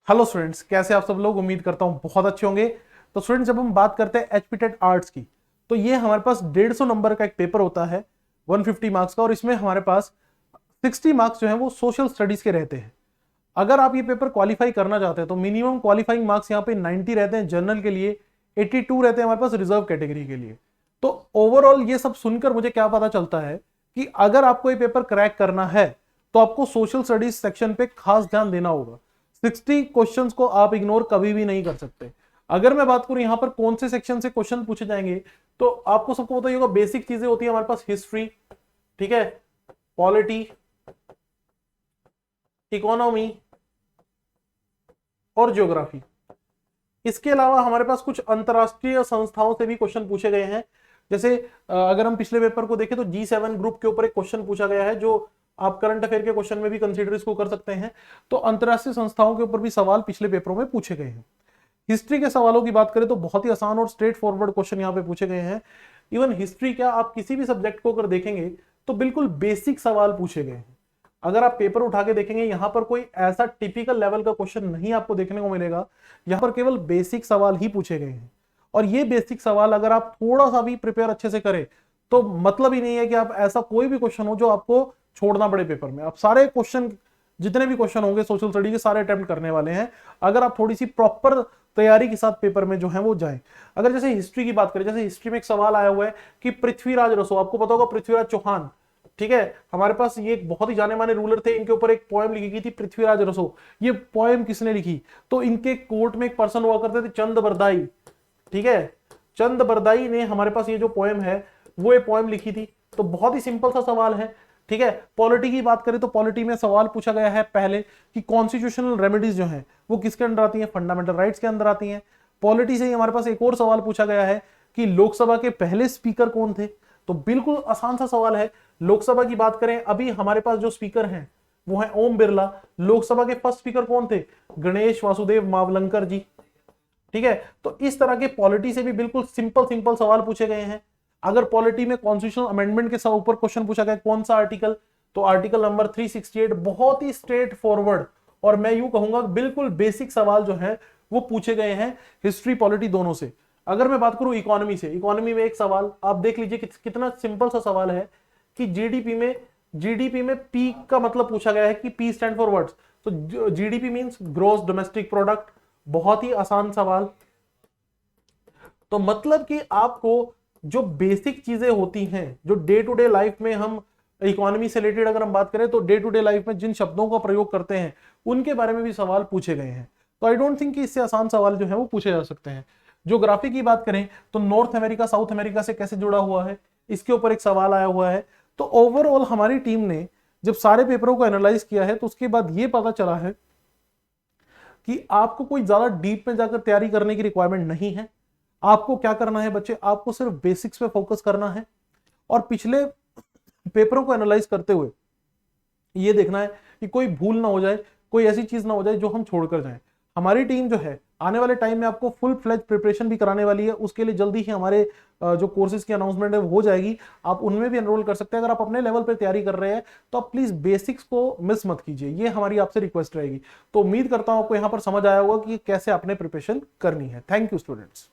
Hello students, कैसे आप सब लोग। उम्मीद करता हूँ बहुत अच्छे होंगे। तो स्टूडेंट्स, जब हम बात करते हैं एचपीटेट आर्ट्स की, तो ये हमारे पास 150 नंबर का एक पेपर होता है 150 मार्क्स का, और इसमें हमारे पास 60 मार्क्स जो है वो सोशल स्टडीज के रहते हैं। अगर आप ये पेपर क्वालिफाई करना चाहते हैं तो मिनिमम क्वालिफाइंग मार्क्स यहाँ पे 90 रहते हैं जनरल के लिए, 82 रहते हैं हमारे पास रिजर्व कैटेगरी के लिए। तो ओवरऑल ये सब सुनकर मुझे क्या पता चलता है कि अगर आपको ये पेपर क्रैक करना है तो आपको सोशल स्टडीज सेक्शन पे खास ध्यान देना होगा। 60 क्वेश्चंस को आप इग्नोर कभी भी नहीं कर सकते। अगर मैं बात करूं यहाँ पर कौन से सेक्शन से क्वेश्चन पूछे जाएंगे, तो आपको सबको पता ही होगा बेसिक चीजें होती है हमारे पास। हिस्ट्री, ठीक है, पॉलिटी, इकोनॉमी और ज्योग्राफी। इसके अलावा हमारे पास कुछ अंतरराष्ट्रीय संस्थाओं से भी क्वेश्चन पूछे गए हैं। जैसे अगर हम पिछले पेपर को देखें तो G7 ग्रुप के ऊपर एक क्वेश्चन पूछा गया है, जो आप करंट अफेयर के क्वेश्चन में भी कंसीडर इसको कर सकते हैं। तो अंतरराष्ट्रीय संस्थाओं के ऊपर भी सवाल पिछले पेपरों में पूछे गए हैं। हिस्ट्री के सवालों की बात करें तो बहुत ही आसान और स्ट्रेट फॉरवर्ड क्वेश्चन यहाँ पे पूछे गए हैं। इवन हिस्ट्री क्या, आप किसी भी सब्जेक्ट को अगर देखेंगे तो बिल्कुल बेसिक सवाल पूछे गए हैं। अगर आप पेपर उठा के देखेंगे यहाँ पर कोई ऐसा टिपिकल लेवल का क्वेश्चन नहीं आपको देखने को मिलेगा। यहाँ पर केवल बेसिक सवाल ही पूछे गए हैं, और ये बेसिक सवाल अगर आप थोड़ा सा भी प्रिपेयर अच्छे से करें तो मतलब ही नहीं है कि आप ऐसा कोई भी क्वेश्चन हो जो आपको छोड़ना पड़े पेपर में। आप सारे क्वेश्चन, जितने भी क्वेश्चन होंगे सोशल स्टडी के, सारे अटेम्प्ट करने वाले हैं अगर आप थोड़ी सी प्रॉपर तैयारी के साथ पेपर में जो है वो जाएं। अगर जैसे हिस्ट्री की बात करें, जैसे हिस्ट्री में एक सवाल आया हुआ है कि पृथ्वीराज रसो, आपको पता होगा पृथ्वीराज चौहान, ठीक है, हमारे पास ये एक बहुत ही जाने माने रूलर थे। इनके ऊपर एक पोएम लिखी गई थी पृथ्वीराज रसो। ये पोएम किसने लिखी? तो इनके कोर्ट में एक पर्सन हुआ करते थे चंद बरदाई, ठीक है, चंद बरदाई ने हमारे पास ये जो पोएम है वो ये पोएम लिखी थी। तो बहुत ही सिंपल सा सवाल है, ठीक है। पॉलिटी की बात करें तो पॉलिटी में सवाल पूछा गया है पहले कि कॉन्स्टिट्यूशनल रेमेडीज जो हैं वो किसके अंदर आती हैं? फंडामेंटल राइट्स के अंदर आती हैं। पॉलिटी से ही हमारे पास एक और सवाल पूछा गया है कि लोकसभा के पहले स्पीकर कौन थे? तो बिल्कुल आसान सा सवाल है। लोकसभा की बात करें, अभी हमारे पास जो स्पीकर हैं वो है ओम बिरला। लोकसभा के फर्स्ट स्पीकर कौन थे? गणेश वासुदेव मावलंकर जी, ठीक है। तो इस तरह के पॉलिटी से भी बिल्कुल सिंपल सिंपल सवाल पूछे गए हैं। अगर पॉलिटी में कॉन्स्टिट्यूशनल अमेंडमेंट के ऊपर क्वेश्चन पूछा गया कौन सा आर्टिकल, तो आर्टिकल नंबर 368। बहुत ही स्ट्रेट फॉरवर्ड और मैं यूं कहूंगा बिल्कुल बेसिक सवाल जो है वो पूछे गए हैं हिस्ट्री पॉलिटी दोनों से। अगर मैं बात करूं इकोनॉमी से, इकोनॉमी में एक सवाल आप देख लीजिए कितना सिंपल सा सवाल है कि जीडीपी में पी का मतलब पूछा गया है कि पी स्टैंड फॉर व्हाट? तो GDP means gross domestic product. बहुत ही आसान सवाल। तो मतलब कि आपको जो बेसिक चीजें होती हैं, जो डे टू डे लाइफ में हम इकोनॉमी से रिलेटेड अगर हम बात करें तो डे टू डे लाइफ में जिन शब्दों का प्रयोग करते हैं उनके बारे में भी सवाल पूछे गए हैं। तो आई डोंट थिंक कि इससे आसान सवाल जो है वो पूछे जा सकते हैं। ज्योग्राफी की बात करें तो नॉर्थ अमेरिका साउथ अमेरिका से कैसे जुड़ा हुआ है, इसके ऊपर एक सवाल आया हुआ है। तो ओवरऑल हमारी टीम ने जब सारे पेपरों को एनालाइज किया है तो उसके बाद ये पता चला है कि आपको कोई ज्यादा डीप में जाकर तैयारी करने की रिक्वायरमेंट नहीं है। आपको क्या करना है बच्चे, आपको सिर्फ बेसिक्स पे फोकस करना है और पिछले पेपरों को एनालाइज करते हुए ये देखना है कि कोई भूल ना हो जाए, कोई ऐसी चीज ना हो जाए जो हम छोड़कर जाएं। हमारी टीम जो है आने वाले टाइम में आपको फुल फ्लेज प्रिपरेशन भी कराने वाली है। उसके लिए जल्दी ही हमारे जो कोर्सेज की अनाउंसमेंट है वो हो जाएगी, आप उनमें भी एनरोल कर सकते हैं। अगर आप अपने लेवल पर तैयारी कर रहे हैं तो आप प्लीज बेसिक्स को मिस मत कीजिए, ये हमारी आपसे रिक्वेस्ट रहेगी। तो उम्मीद करता हूं आपको यहां पर समझ आया होगा कि कैसे आपने प्रिपरेशन करनी है। Thank you students.